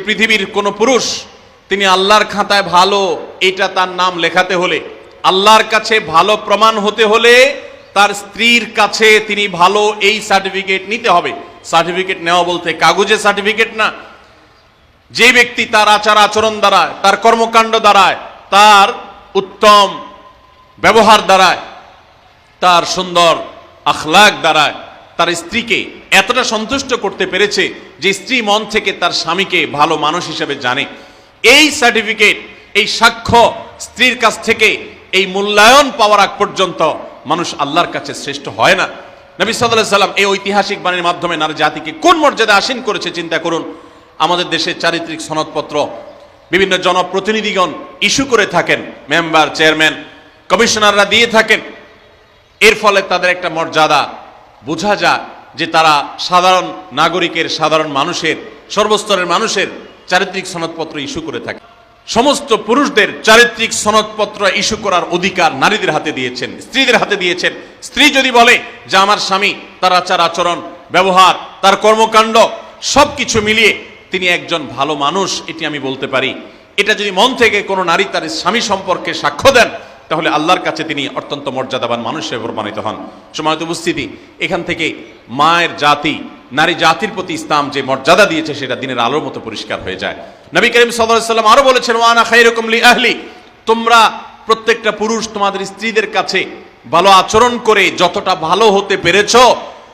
পৃথিবীর কোনো পুরুষ তিনি আল্লাহর খাতায় ভালো এটা তার নাম লেখাতে হলে, আল্লাহর কাছে ভালো প্রমাণ হতে হলে তার স্ত্রীর কাছে তিনি ভালো এই সার্টিফিকেট নিতে হবে। সার্টিফিকেট নেওয়া বলতে কাগজে সার্টিফিকেট না, যে ব্যক্তি তার আচার আচরণ দ্বারায়, তার কর্মকাণ্ড দ্বারায়, তার উত্তম ব্যবহার দ্বারায়, তার সুন্দর আখলাক দ্বারায় তার স্ত্রীকে এতটা সন্তুষ্ট করতে পেরেছে যে স্ত্রী মন থেকে তার স্বামীকে ভালো মানুষ হিসেবে জানে, এই সার্টিফিকেট, এই সাক্ষ্য স্ত্রীর কাছ থেকে এই মূল্যায়ন পাওয়ার আগ পর্যন্ত মানুষ আল্লাহর কাছে শ্রেষ্ঠ হয় না। নবী সাল্লাল্লাহু আলাইহি সাল্লাম এই ঐতিহাসিক বাণীর মাধ্যমে নারী জাতিকে কোন মর্যাদা আসীন করেছে চিন্তা করুন। আমাদের দেশে চারিত্রিক সনদপত্র বিভিন্ন জনপ্রতিনিধিগণ ইস্যু করে থাকেন, মেম্বার, চেয়ারম্যান, কমিশনাররা দিয়ে থাকেন। এর ফলে তাদের একটা মর্যাদা বোঝা যায় যে তারা সাধারণ নাগরিকের, সাধারণ মানুষের, সর্বস্তরের মানুষের চারিত্রিক সনদপত্র ইস্যু করে থাকে। সমস্ত পুরুষদের চারিত্রিক সনদপত্র ইস্যু করার অধিকার নারীদের হাতে দিয়েছেন, স্ত্রীদের হাতে দিয়েছেন। স্ত্রী যদি বলে যে আমার স্বামী, তার আচার আচরণ, ব্যবহার, তার কর্মকাণ্ড সবকিছু মিলিয়ে তিনি একজন ভালো মানুষ, এটি আমি বলতে পারি, এটা যদি মন থেকে কোনো নারী তার স্বামী সম্পর্কে সাক্ষ্য দেন, তাহলে আল্লাহর কাছে তিনি অত্যন্ত মর্যাদাবান মানুষ হিসেবে প্রমাণিত হন। সম্মানিত উপস্থিতি, এখান থেকে মায়ের জাতি, নারী জাতির প্রতি ইসলাম যে মর্যাদা দিয়েছে সেটা দিনের আলোর মতো পরিষ্কার হয়ে যায়। নবী করিম সাল্লাল্লাহু আলাইহি সাল্লাম আরো বলেছেন, ওয়া আনা খায়রুকুম লি আহলি, তোমরা প্রত্যেকটা পুরুষ তোমাদের স্ত্রীদের কাছে ভালো আচরণ করে যতটা ভালো হতে পেরেছো,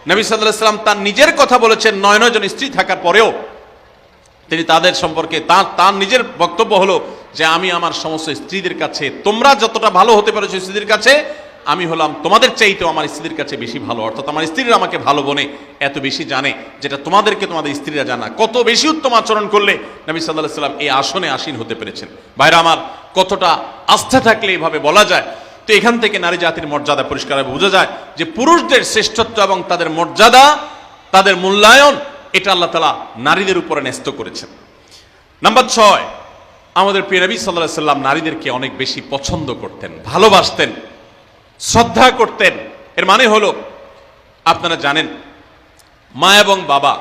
নবী সাল্লাল্লাহু আলাইহি সাল্লাম তার নিজের কথা বলেছেন। 9 জন স্ত্রী থাকার পরেও তিনি তাদের সম্পর্কে তার নিজের বক্তব্য হলো যে আমি আমার সমস্ত স্ত্রীদের কাছে, তোমরা যতটা ভালো হতে পেরেছো স্ত্রীদের কাছে, আমি হলাম তোমাদের চাইতেও আমার স্ত্রীর কাছে বেশি ভালো। অর্থাৎ আমার স্ত্রীরা আমাকে ভালো বনে এত বেশি জানে যেটা তোমাদেরকে তোমাদের স্ত্রীরা জানা। কত বেশি উত্তম আচরণ করলে নবী সাল্লাল্লাহু আলাইহি সাল্লাম এই আসনে আসীন হতে পেরেছেন। ভাইরা আমার, কতটা আস্থা থাকলে এভাবে বলা যায়। তো এখান থেকে নারী জাতির মর্যাদা পরিষ্কারভাবে বোঝা যায় যে পুরুষদের শ্রেষ্ঠত্ব এবং তাদের মর্যাদা, তাদের মূল্যায়ন, এটা আল্লাহ তাআলা নারীদের উপরে ন্যস্ত করেছেন। নাম্বার 6, আমাদের প্রিয় নবী সাল্লাল্লাহু আলাইহি সাল্লাম নারীদেরকে অনেক বেশি পছন্দ করতেন, ভালোবাসতেন, শ্রদ্ধা করতেন। এর মানে হলো, আপনারা জানেন মা এবং বাবা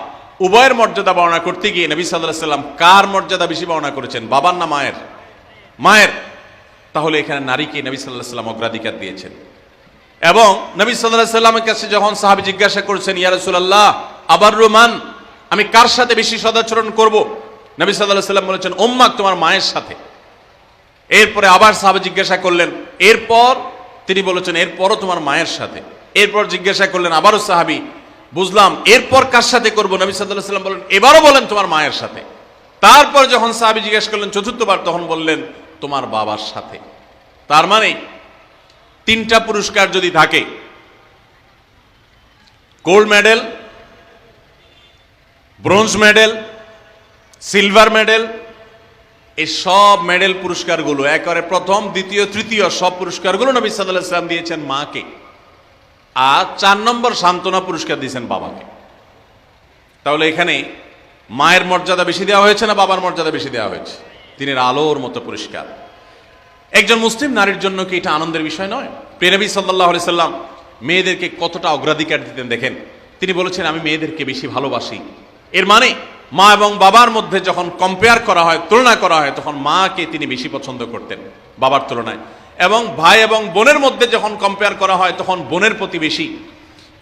উভয়ের মর্যাদা বর্ণনা করতে গিয়ে নবী সাল্লাল্লাহু আলাইহি সাল্লাম কার মর্যাদা বেশি বর্ণনা করেছেন? বাবার না মায়ের? মায়ের। তাহলে এখানে নারীকে নবী সাল্লাল্লাহু আলাইহি সাল্লাম অগ্রাধিকার দিয়েছেন। এবং নবী সাল্লাল্লাহু আলাইহি সাল্লামের কাছে যখন সাহাবী জিজ্ঞাসা করেছেন, ইয়া রাসূলুল্লাহ আবাররু মান, আমি কার সাথে বেশি সদাচরণ করব? নবী সাল্লাল্লাহু আলাইহি সাল্লাম বলেছেন, উম্মাক, তোমার মায়ের সাথে। এরপরে আবার সাহাবী জিজ্ঞাসা করলেন, এরপর তিনি বলেছেন এরপরও তোমার মায়ের সাথে। এরপর জিজ্ঞাসা করলেন আবারও সাহাবী, বুঝলাম, এরপর কার সাথে করব? নবী সাল্লাল্লাহু আলাইহি সাল্লাম বলেন, এবারও বলেন তোমার মায়ের সাথে। তারপর যখন সাহাবী জিজ্ঞাসা করলেন চতুর্থবার, তখন বললেন তোমার বাবার সাথে। তার মানে 3টা পুরস্কার যদি থাকে, gold medal, bronze medal, silver medal, এই সব মেডেল পুরস্কারগুলো একেবারে প্রথম, দ্বিতীয়, তৃতীয় সব পুরস্কারগুলো নবী সাল্লাল্লাহু আলাইহি সাল্লাম দিয়েছেন মাকে। আর 4 নম্বর সান্ত্বনা পুরস্কার দিয়েছেন বাবাকে। তাহলে এখানে মায়ের মর্যাদা বেশি দেওয়া হয়েছে না বাবার মর্যাদা বেশি দেওয়া হয়েছে? দিনের আলোর মতো পরিষ্কার। একজন মুসলিম নারীর জন্য কি এটা আনন্দের বিষয় নয়? প্রিয় নবী সাল্লাল্লাহু আলাইহি সাল্লাম মেয়েদেরকে কতটা অগ্রাধিকার দিতেন দেখেন। তিনি বলেছেন, আমি মেয়েদেরকে বেশি ভালোবাসি। এর মানে মা এবং বাবার মধ্যে যখন কম্পেয়ার করা হয়, তুলনা করা হয়, তখন মাকে তিনি বেশি পছন্দ করতেন বাবার তুলনায়। এবং ভাই এবং বোনের মধ্যে যখন কম্পেয়ার করা হয়, তখন বোনের প্রতি বেশি।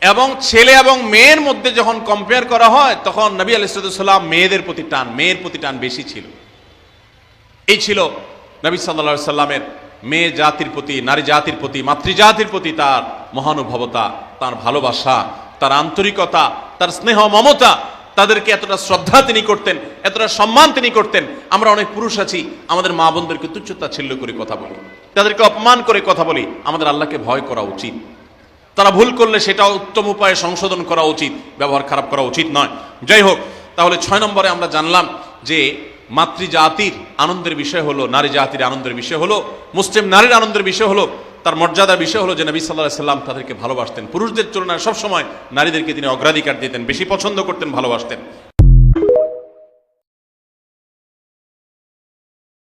এবং ছেলে এবং মেয়ের মধ্যে যখন কম্পেয়ার করা হয়, তখন নবী আলাইহিস সালাম মেয়েদের প্রতি টান, মেয়ের প্রতি টান বেশি ছিল। এই ছিল নবী সাল্লাল্লাহু আলাইহি সাল্লামের মেয়ে জাতির প্রতি, নারী জাতির প্রতি, মাতৃজাতির প্রতি তার মহানুভবতা, তার ভালোবাসা, তার আন্তরিকতা, তার স্নেহ মমতা। তাদেরকে এতটা শ্রদ্ধা তিনি করতেন, এতটা সম্মান তিনি করতেন। আমরা অনেক পুরুষ আছি, আমাদের মা বোনদেরকে তুচ্ছতাচ্ছিল্য করে কথা বলি, তাদেরকে অপমান করে কথা বলি। আমাদের আল্লাহকে ভয় করা উচিত। তারা ভুল করলে সেটা উত্তম উপায়ে সংশোধন করা উচিত, ব্যবহার খারাপ করা উচিত নয়। যাই হোক, তাহলে 6 নম্বরে আমরা জানলাম যে মাতৃজাতির আনন্দের বিষয় হলো, নারী জাতির আনন্দের বিষয় হলো, মুসলিম নারীর আনন্দের বিষয় হলো, তার মর্যাদার বিষয় হলো যে নবী সাল্লাল্লাহু আলাইহি সাল্লাম তাদেরকে ভালোবাসতেন। পুরুষদের তুলনায় সবসময় নারীদেরকে তিনি অগ্রাধিকার দিতেন, বেশি পছন্দ করতেন, ভালোবাসতেন।